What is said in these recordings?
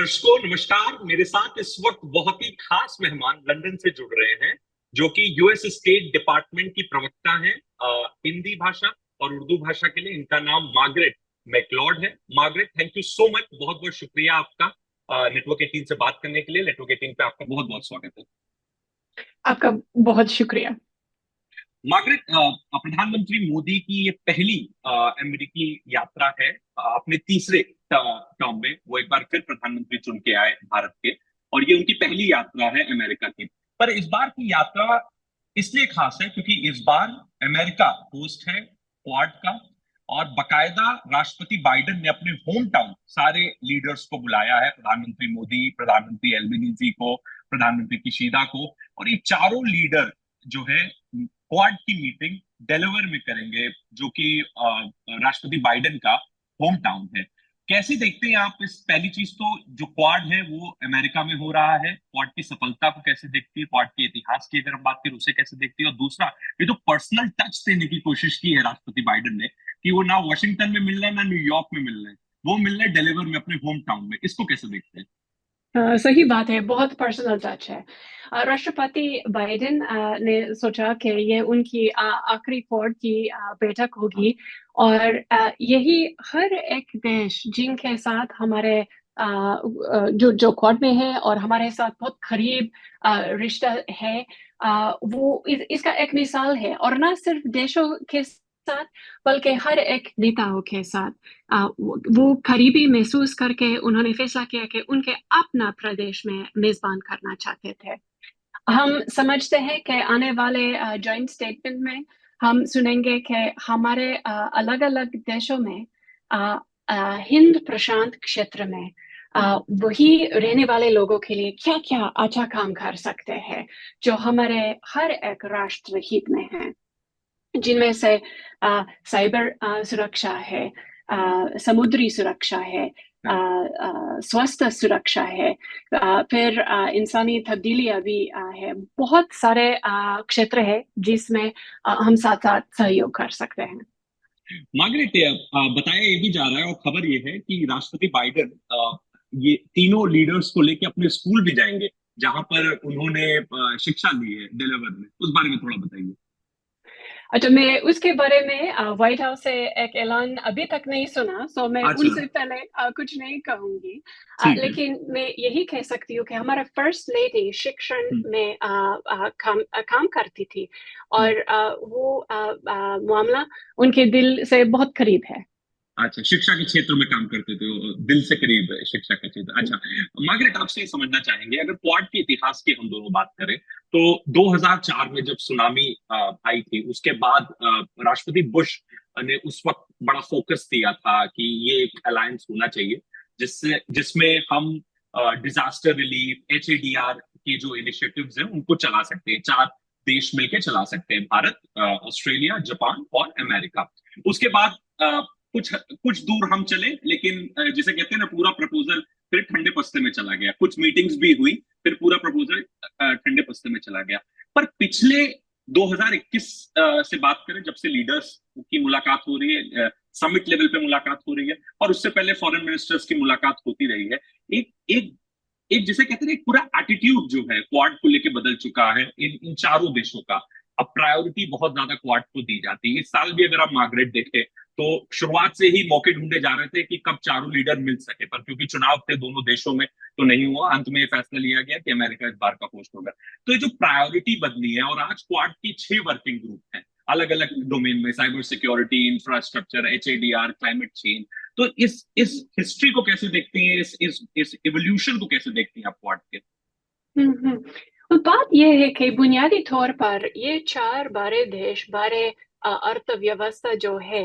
दर्शकों नमस्कार। मेरे साथ इस वक्त बहुत ही खास मेहमान लंदन से जुड़ रहे हैं, जो कि यूएस स्टेट डिपार्टमेंट की प्रवक्ता हैं हिंदी भाषा और उर्दू भाषा के लिए। इनका नाम मार्गरेट मैकलॉड है। Margaret, thank you so much, बहुत बहुत शुक्रिया आपका नेटवर्क 18 से बात करने के लिए। नेटवर्क 18 पे आपका बहुत बहुत स्वागत है। आपका बहुत शुक्रिया। मार्गरेट, प्रधानमंत्री मोदी की ये पहली अमेरिकी यात्रा है। अपने तीसरे टर्म में वो एक बार फिर प्रधानमंत्री चुन के आए भारत के, और ये उनकी पहली यात्रा है अमेरिका की। पर इस बार की यात्रा इसलिए खास है क्योंकि इस बार अमेरिका होस्ट है क्वाड का, और बकायदा राष्ट्रपति बाइडेन ने अपने होम टाउन सारे लीडर्स को बुलाया है। प्रधानमंत्री मोदी, प्रधानमंत्री एल्बनीजी को, प्रधानमंत्री किशीदा को, और ये चारों लीडर जो है क्वाड की मीटिंग डेलावेयर में करेंगे, जो कि राष्ट्रपति बाइडेन का होम टाउन है। कैसे देखते हैं आप इस पहली चीज तो, जो क्वाड है वो अमेरिका में हो रहा है, क्वाड की सफलता को कैसे देखती है, क्वाड के इतिहास की अगर हम बात करें उसे कैसे देखती है, और दूसरा ये तो पर्सनल टच देने की कोशिश की है राष्ट्रपति बाइडेन ने कि वो ना वॉशिंगटन में मिल रहे हैं ना न्यूयॉर्क में मिल रहे हैं, वो मिल रहे हैं डेलावेयर में अपने होम टाउन में। इसको कैसे देखते हैं? सही बात है, बहुत पर्सनल टच है। राष्ट्रपति बाइडेन ने सोचा कि ये उनकी आखिरी क्वाड की बैठक होगी, और यही हर एक देश जिनके साथ हमारे जो जो क्वाड में है और हमारे साथ बहुत करीब रिश्ता है, वो इसका एक मिसाल है। और ना सिर्फ देशों के साथ बल्कि हर एक नेताओं के साथ वो करीबी महसूस करके उन्होंने फैसला किया कि उनके अपना प्रदेश में मेजबान करना चाहते थे। हम समझते हैं कि आने वाले जॉइंट स्टेटमेंट में हम सुनेंगे कि हमारे अलग अलग देशों में हिंद प्रशांत क्षेत्र में वही रहने वाले लोगों के लिए क्या क्या अच्छा काम कर सकते हैं, जो हमारे हर एक राष्ट्र हित में है, जिनमें से साइबर सुरक्षा है, समुद्री सुरक्षा है, स्वास्थ्य सुरक्षा है, फिर इंसानी तब्दीलियां भी है। बहुत सारे क्षेत्र है जिसमें हम साथ साथ सहयोग कर सकते हैं। मार्गरेट, बताया ये भी जा रहा है और खबर ये है कि राष्ट्रपति बाइडेन ये तीनों लीडर्स को लेके अपने स्कूल भी जाएंगे, जहां पर उन्होंने शिक्षा ली है डेलावेयर में। उस बारे में थोड़ा बताइए। अच्छा, मैं उसके बारे में व्हाइट हाउस से एक ऐलान अभी तक नहीं सुना, सो मैं अच्छा। उनसे पहले कुछ नहीं कहूंगी। ठीक है। लेकिन मैं यही कह सकती हूँ कि हमारा फर्स्ट लेडी शिक्षण हम्म। में काम करती थी, हम्म। और वो मामला उनके दिल से बहुत करीब है। अच्छा, शिक्षा के क्षेत्र में काम करते थे वो, दिल से करीब है शिक्षा का क्षेत्र। अच्छा, मार्गरेट, आपसे ये समझना चाहेंगे, अगर क्वाड के इतिहास की हम दोनों बात करें तो 2004 में जब सुनामी आई थी, उसके बाद राष्ट्रपति बुश ने उस वक्त बड़ा फोकस दिया था कि ये एक अलायंस होना चाहिए जिसमें हम डिजास्टर रिलीफ, एचएडीआर के जो इनिशिएटिव्स हैं उनको चला सकते हैं। चार देश मिलकर चला सकते हैं, भारत, ऑस्ट्रेलिया, जापान और अमेरिका। उसके बाद कुछ कुछ दूर हम चले, लेकिन जिसे कहते हैं ना, पूरा प्रपोजल फिर ठंडे पस्ते में चला गया। कुछ मीटिंग्स भी हुई, फिर पूरा प्रपोजल ठंडे पस्ते में चला गया। पर पिछले 2021 से बात करें, जब से लीडर्स की मुलाकात हो रही है, समिट लेवल पे मुलाकात हो रही है, और उससे पहले फॉरेन मिनिस्टर्स की मुलाकात होती रही है, एक एक एक जिसे कहते हैं, एक पूरा एटीट्यूड जो है क्वाड को लेके बदल चुका है इन इन चारों देशों का। अब प्रायोरिटी बहुत ज्यादा क्वाड को दी जाती है। इस साल भी अगर आप मार्गरेट देखें तो शुरुआत से ही मौके ढूंढे जा रहे थे कि कब चारों लीडर मिल सके, पर क्योंकि चुनाव थे दोनों देशों में तो नहीं हुआ। अंत में ये फैसला लिया गया कि अमेरिका इस बार का होस्ट होगा। तो ये जो प्रायोरिटी बदली है, और आज क्वाड की 6 वर्किंग ग्रुप हैं अलग अलग डोमेन में, cyber security, infrastructure, HADR, climate change. तो इस हिस्ट्री को कैसे देखती हैं, इस इवोल्यूशन को कैसे देखती हैं आप क्वाड के? हम्म। और बात यह है कि बुनियादी तौर पर ये चार बड़े देश, बड़े अर्थव्यवस्था जो है,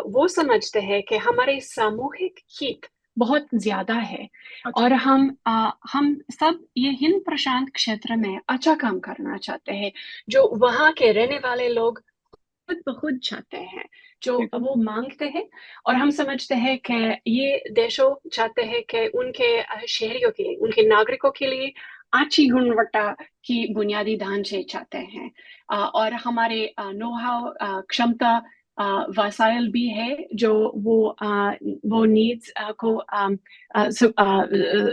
वो समझते हैं कि हमारे सामूहिक हित बहुत ज्यादा है, अच्छा। और हम सब ये हिंद प्रशांत क्षेत्र में अच्छा काम करना चाहते हैं, जो वहाँ के रहने वाले लोग खुद ब खुद चाहते हैं, जो ठीक है। वो मांगते हैं। और हम समझते हैं कि ये देशों चाहते हैं कि उनके शहरियों के लिए, उनके नागरिकों के लिए अच्छी गुणवत्ता की बुनियादी ढांचे चाहते हैं, और हमारे नो हाउ, क्षमता वसाइल भी है जो वो नीड्स को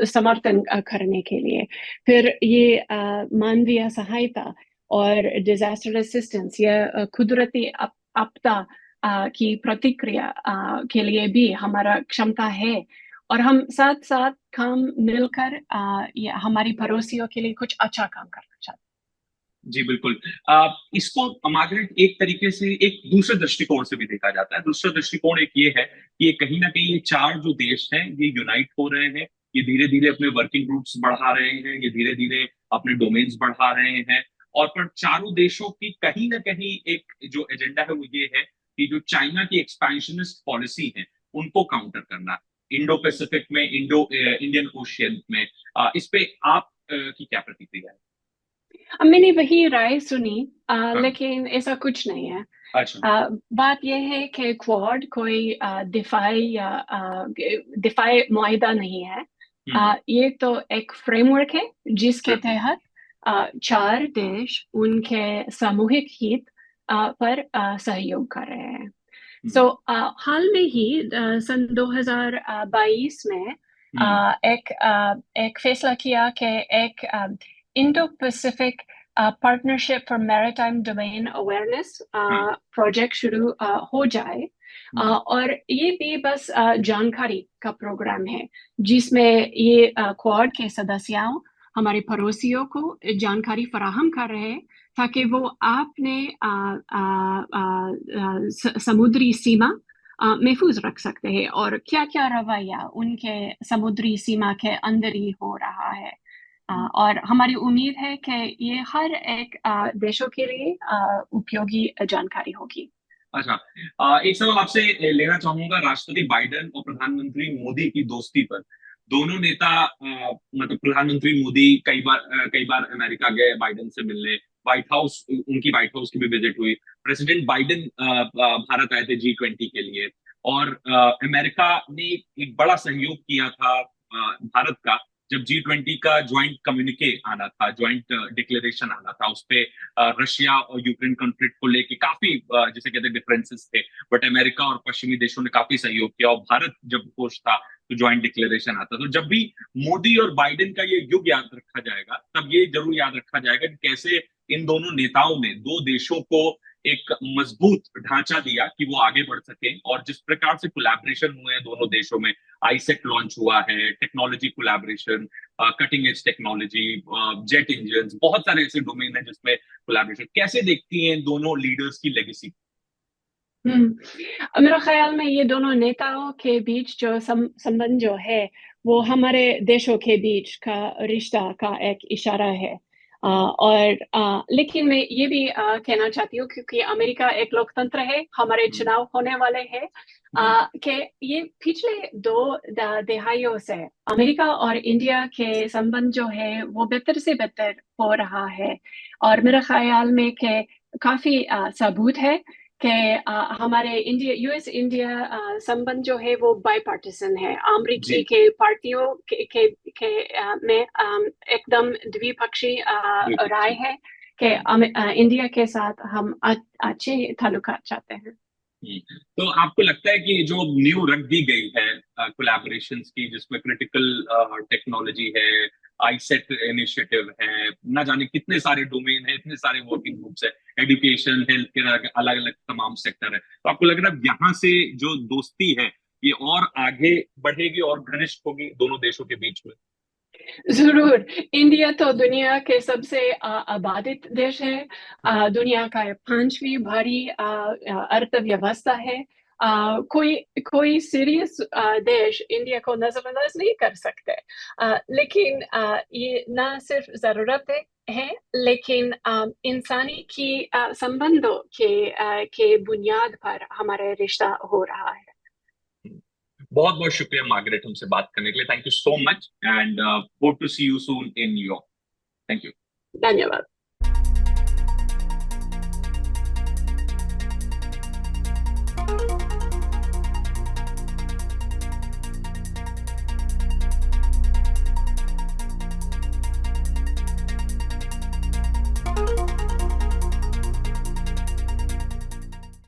समर्थन करने के लिए। फिर ये मानवीय सहायता और डिजास्टर असिस्टेंस या कुदरती आपदा की प्रतिक्रिया के लिए भी हमारा क्षमता है, और हम साथ साथ काम मिलकर हमारी पड़ोसियों के लिए कुछ अच्छा काम करना चाहते जी बिल्कुल। इसको मार्गरेट एक तरीके से एक दूसरे दृष्टिकोण से भी देखा जाता है। दूसरा दृष्टिकोण एक ये है कि ये कहीं ना कहीं ये चार जो देश हैं ये यूनाइट हो रहे हैं, ये धीरे धीरे अपने वर्किंग ग्रुप्स बढ़ा रहे हैं, ये धीरे धीरे अपने डोमेन्स बढ़ा रहे हैं। और पर चारों देशों की कहीं ना कहीं एक जो एजेंडा है वो ये है कि जो चाइना की एक्सपेंशनिस्ट पॉलिसी है उनको काउंटर करना, इंडो पैसिफिक में, इंडियन ओशियन में। इस पे आप की क्या प्रतिक्रिया है? अब मैंने वही राय सुनी, हाँ। लेकिन ऐसा कुछ नहीं है। अच्छा। बात यह है कि क्वाड कोई दिफाई मुआहिदा नहीं है। हम्म। ये तो एक फ्रेमवर्क है जिसके बिल्कुल। तहत चार देश उनके सामूहिक हित पर सहयोग कर रहे हैं। हम्म। सो हाल में ही सन 2022 में हम्म। एक फैसला किया कि एक Indo Pacific partnership for maritime domain awareness हाँ। प्रोजेक्ट शुरू हो जाए। हम्म। और ये भी बस जानकारी का प्रोग्राम है जिसमें ये क्वाड के सदस्यों हमारे पड़ोसियों को जानकारी फराहम कर रहे हैं ताकि वो आपने समुद्री सीमा महफूज रख सकते हैं, और क्या क्या रवैया उनके समुद्री सीमा के अंदर ही हो रहा है। और हमारी उम्मीद है कि ये हर एक देशों के लिए उपयोगी जानकारी होगी। अच्छा। एक सवाल आपसे लेना चाहूंगा राष्ट्रपति बाइडेन और प्रधानमंत्री मोदी की दोस्ती पर। दोनों नेता मतलब प्रधानमंत्री मोदी कई बार अमेरिका गए बाइडेन से मिलने, व्हाइट हाउस उनकी व्हाइट हाउस की भी विजिट हुई। प्रेसिडेंट बाइडेन भारत आए थे G20 के लिए, और अमेरिका ने एक बड़ा सहयोग किया था भारत का जब G20 का ज्वाइंट कम्युनिके आना था, ज्वाइंट डिक्लेरेशन आना था। उस पे रशिया और यूक्रेन कॉन्फ्लिक्ट को लेके काफी जिसे कहते हैं डिफरेंसेस थे, बट अमेरिका और पश्चिमी देशों ने काफी सहयोग किया, और भारत जब खुश था तो ज्वाइंट डिक्लेरेशन आता। तो जब भी मोदी और बाइडेन का ये युग याद रखा जाएगा तब ये जरूर याद रखा जाएगा कि कैसे इन दोनों नेताओं ने दो देशों को एक मजबूत ढांचा दिया कि वो आगे बढ़ सके, और जिस प्रकार से कोलैबोरेशन हुए हैं दोनों देशों में, आईसेट लॉन्च हुआ है, technology collaboration, cutting edge technology, jet engine, बहुत सारे ऐसे डोमेन है जिसमें कोलैबोरेशन। कैसे देखती हैं दोनों लीडर्स की लेगेसी? मेरा ख्याल में ये दोनों नेताओं के बीच जो संबंध जो है वो हमारे देशों के बीच का रिश्ता का एक इशारा है। लेकिन मैं ये भी कहना चाहती हूँ, क्योंकि अमेरिका एक लोकतंत्र है, हमारे चुनाव होने वाले हैं, कि ये पिछले दो दहाइयों से अमेरिका और इंडिया के संबंध जो है वो बेहतर से बेहतर हो रहा है। और मेरे ख्याल में कि काफी सबूत है कि हमारे इंडिया यूएस इंडिया संबंध जो है वो बाईपार्टिसन है। अमेरिकी जी के पार्टियों में एकदम द्विपक्षीय राय द्विपक्षीय। है कि इंडिया के साथ हम अच्छे ताल्लुकात चाहते हैं। तो आपको लगता है कि जो न्यू रख दी गई है कोलैबोरेशंस की, जिसमें क्रिटिकल टेक्नोलॉजी है, आईसेट इनिशिएटिव है, ना जाने कितने सारे डोमेन है, इतने सारे वर्किंग ग्रुप्स है, एजुकेशन, हेल्थ केयर, अलग अलग तमाम सेक्टर है, तो आपको लग रहा है यहाँ से जो दोस्ती है ये और आगे बढ़ेगी और घनिष्ठ होगी दोनों देशों के बीच में? जरूर। इंडिया तो दुनिया के सबसे आबादित देश है, दुनिया का पांचवी भारी अर्थव्यवस्था है। कोई कोई सीरियस देश इंडिया को नजरअंदाज नहीं कर सकते। लेकिन ये ना सिर्फ जरूरत है, लेकिन इंसानी की संबंधों के बुनियाद पर हमारे रिश्ता हो रहा है। बहुत बहुत शुक्रिया मार्गरेट हमसे बात करने के लिए। Thank you so much, and hope to see you soon in New York. Thank you. धन्यवाद।